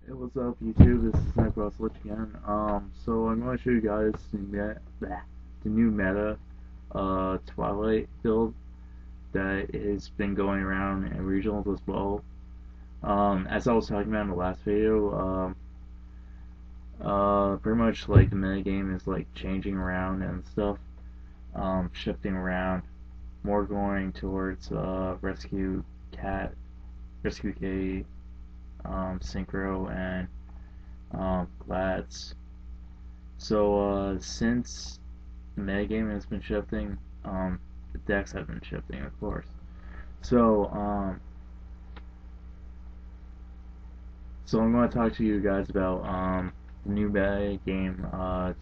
Hey, what's up, YouTube? This is necrosslich again. So I'm going to show you guys the new meta, Twilight build that has been going around in regionals as well. As I was talking about in the last video, pretty much like the meta game is like changing around and stuff, shifting around, more going towards rescue K, synchro, and Glads. So since the metagame has been shifting, the decks have been shifting, of course. So so I'm going to talk to you guys about the new metagame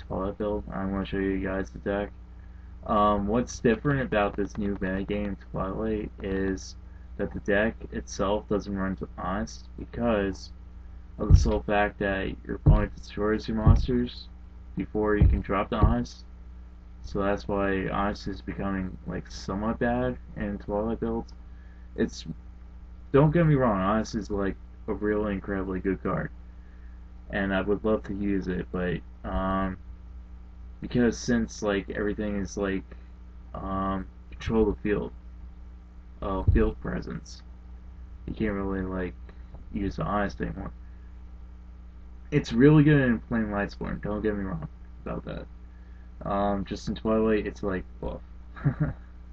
Twilight build. I'm going to show you guys the deck. What's different about this new metagame Twilight is that the deck itself doesn't run to Honest because of the sole fact that your opponent destroys your monsters before you can drop the Honest. So that's why Honest is becoming like somewhat bad in Twilight builds. It's Don't get me wrong, Honest is like a really incredibly good card, and I would love to use it, but because since like everything is like control the field presence, you can't really like use the Honest anymore. It's really good in plain Lightsworn, don't get me wrong about that. Just in Twilight, it's like, well, so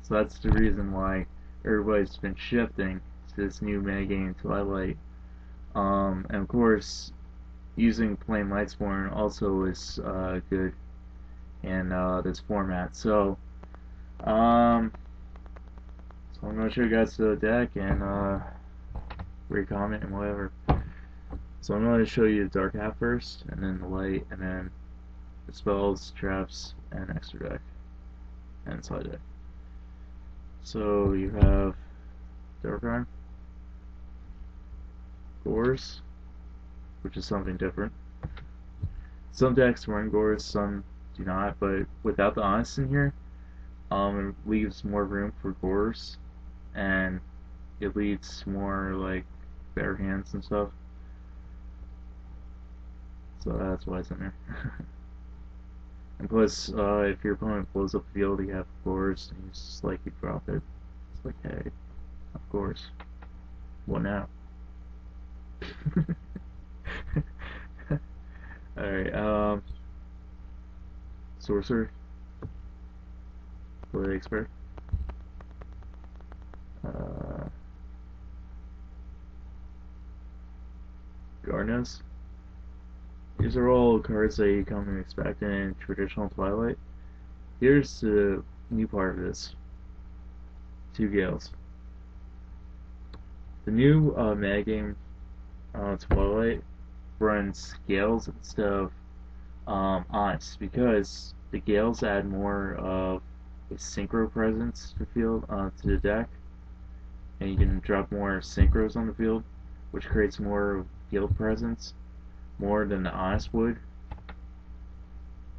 that's the reason why everybody's been shifting to this new metagame Twilight. And of course, using plain Lightsworn also is good in this format. Um, so I'm gonna show you guys the deck and read comment and whatever. So I'm going to show you the dark half first, and then the light, and then the spells, traps, and extra deck, and side deck. So you have Dark Arm, Gores, which is something different. Some decks run Gores, some do not, but without the Honest in here, it leaves more room for Gores, and it leads more like better hands and stuff. So that's why it's in there. And plus, if your opponent blows up the field, you have Gores, and you just like you drop it. It's like, hey, of course. What now? Alright, Sorcerer, Blade Expert, uh, Garnos. These are all cards that you come to expect in traditional Twilight. Here's the new part of this. 2 Gales. The new metagame Twilight runs Gales instead of Honest because the Gales add more of a synchro presence to the field to the deck, and you can drop more synchros on the field, which creates more field presence, more than the Honest would,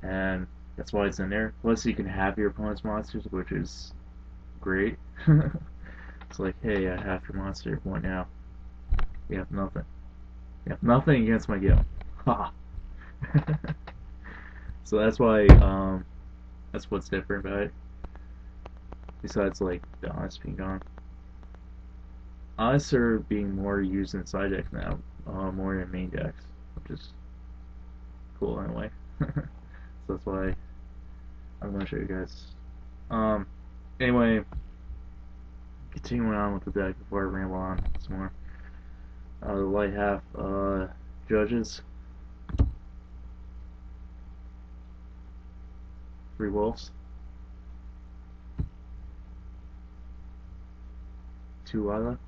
and that's why it's in there. Plus, you can have your opponent's monsters, which is great. It's like, hey, I have your monster. What now? You have nothing. You have nothing against my Gale. Ha! So that's what's different about it. Besides, like, the Honest being gone. Honest are being more used in side decks now, more than main decks, which is cool in a way. So that's why I'm going to show you guys. Anyway, continuing on with the deck before I ramble on some more. The light half, Judges, 3 Wolves, 2 Lila,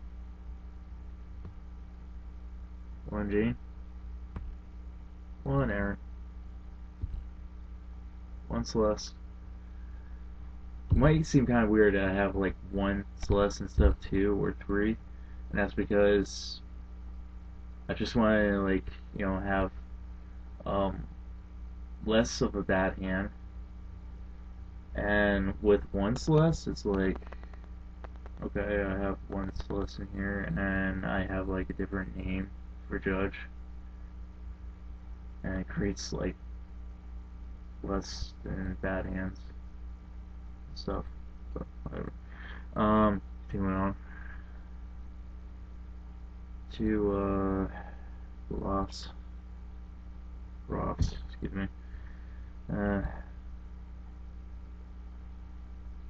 1 Jane, 1 Aaron, 1 Celeste. It might seem kind of weird to have like 1 Celeste instead of 2 or 3, and that's because I just want to like, you know, have less of a bad hand. And with 1 Celeste, it's like, okay, I have 1 Celeste in here, and then I have like a different name for Judge. and it creates like less than bad hands and stuff. So whatever. Continuing on to Rofts, excuse me.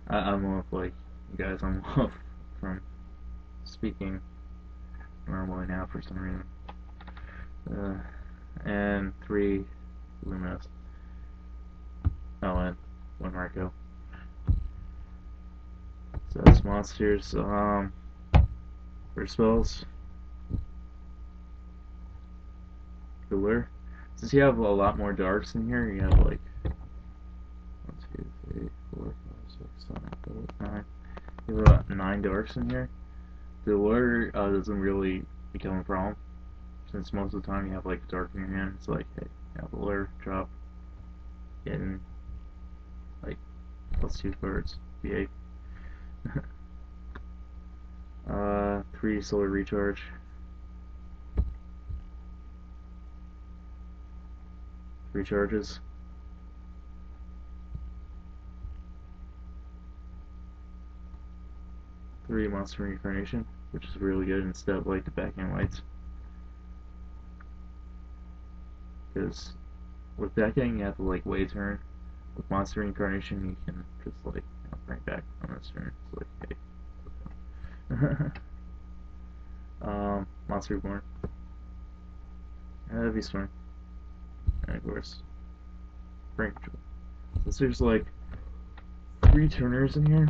I'm off like you guys. I'm off from speaking normally now for some reason. And 3 Luminous. Oh, and 1 Marco. So that's monsters. For spells. Cooler. Since you have a lot more darks in here, you have like 1, 2, 3, 4, 5, 6, 7, 8, 9. You have about 9 darks in here. The lure doesn't really become a problem, since most of the time you have like dark in your hand. It's like, hey, you have a lure, drop, getting like +2 birds, B8. 3 solar recharge. 3 charges. 3 monster reincarnation, which is really good instead of like the backhand lights. Because with backhand you have to like wait a turn. With monster reincarnation you can just like bring back on this turn. It's like, hey. Monster Reborn. Heavy Storm. And of course, Brain Control. So there's like 3 turners in here.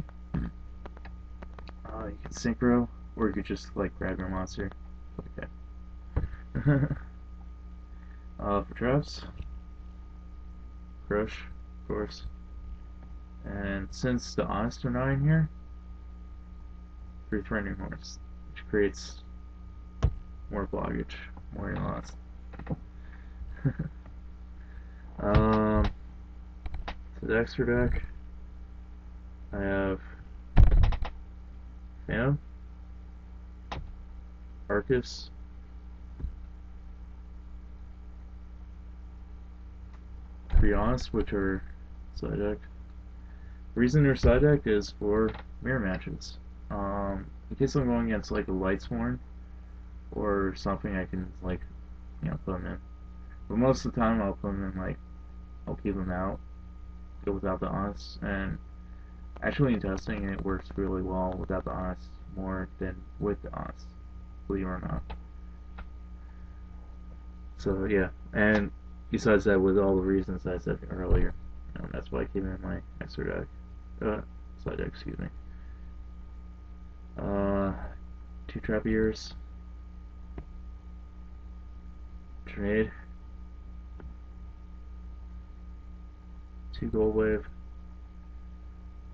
You can synchro, or you could just like grab your monster. Okay. For traps, Crush, of course. And since the Honest are not in here, 3 Threatening Horse, which creates more blockage, more loss. To the extra deck, I have Phantom, Arcus, Be Honest, which are side deck. The reason they're side deck is for mirror matches. In case I'm going against like a Lightsworn or something, I can like put them in. But most of the time, I'll put them in like I'll keep them out, go without the Honest, and actually in testing it works really well without the Honest more than with the Honest, believe it or not. So yeah, and besides that, with all the reasons I said earlier, that's why I came in my extra deck, side deck, excuse me. 2 Trap Ears, Trade, 2 Gold Wave.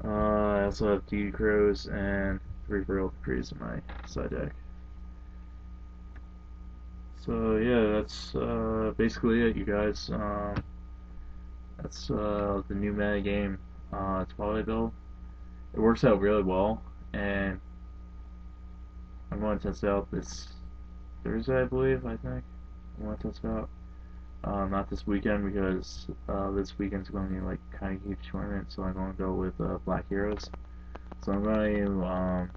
I also have 2 Crows and 3 Braille Decrees in my side deck. So yeah, that's basically it, you guys. That's the new meta game, Twilight build. It works out really well, and I'm going to test it out this Thursday, I believe. I think I'm going to test it out. Not this weekend, because this weekend's going to be like kind of huge tournament, so I'm going to go with Black Heroes. So I'm going to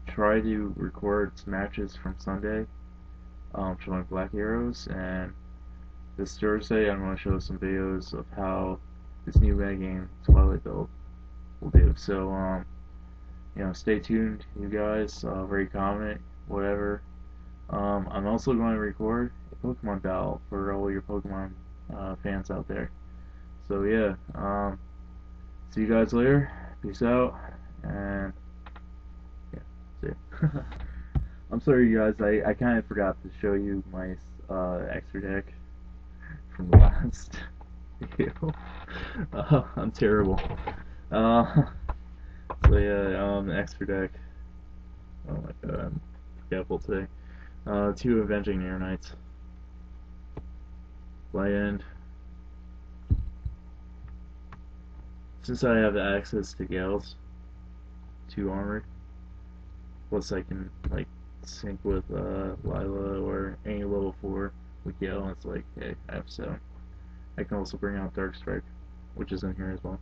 try to record some matches from Sunday, showing Black Heroes, and this Thursday I'm going to show some videos of how this new meta game Twilight build will do. So stay tuned, you guys. Rate, comment, whatever. I'm also going to record a Pokemon battle for all your Pokemon fans out there. So yeah, see you guys later. Peace out, and yeah, see ya. I'm sorry, you guys. I kind of forgot to show you my extra deck from the last video. I'm terrible. So yeah, the extra deck. Oh my god, I'm forgetful today. 2 Avenging Air Knights. Light End. Since I have access to Gales, 2 Armored. Plus I can like sync with Lila or any level 4 with yellow, it's like, hey, I have 7. I can also bring out Dark Strike, which is in here as well.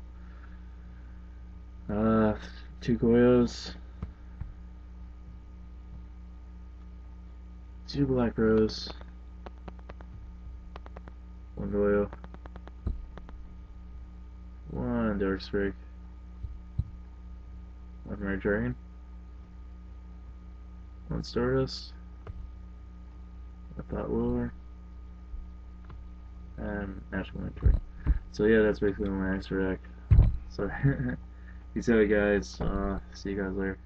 2 Goyos, 2 Black Rose, 1 Goyo, 1 Dark Strike, 1 Red Dragon, 1 Stardust, a Thought Willer, and National Entry. So yeah, that's basically my extra deck. So peace out, guys. See you guys later.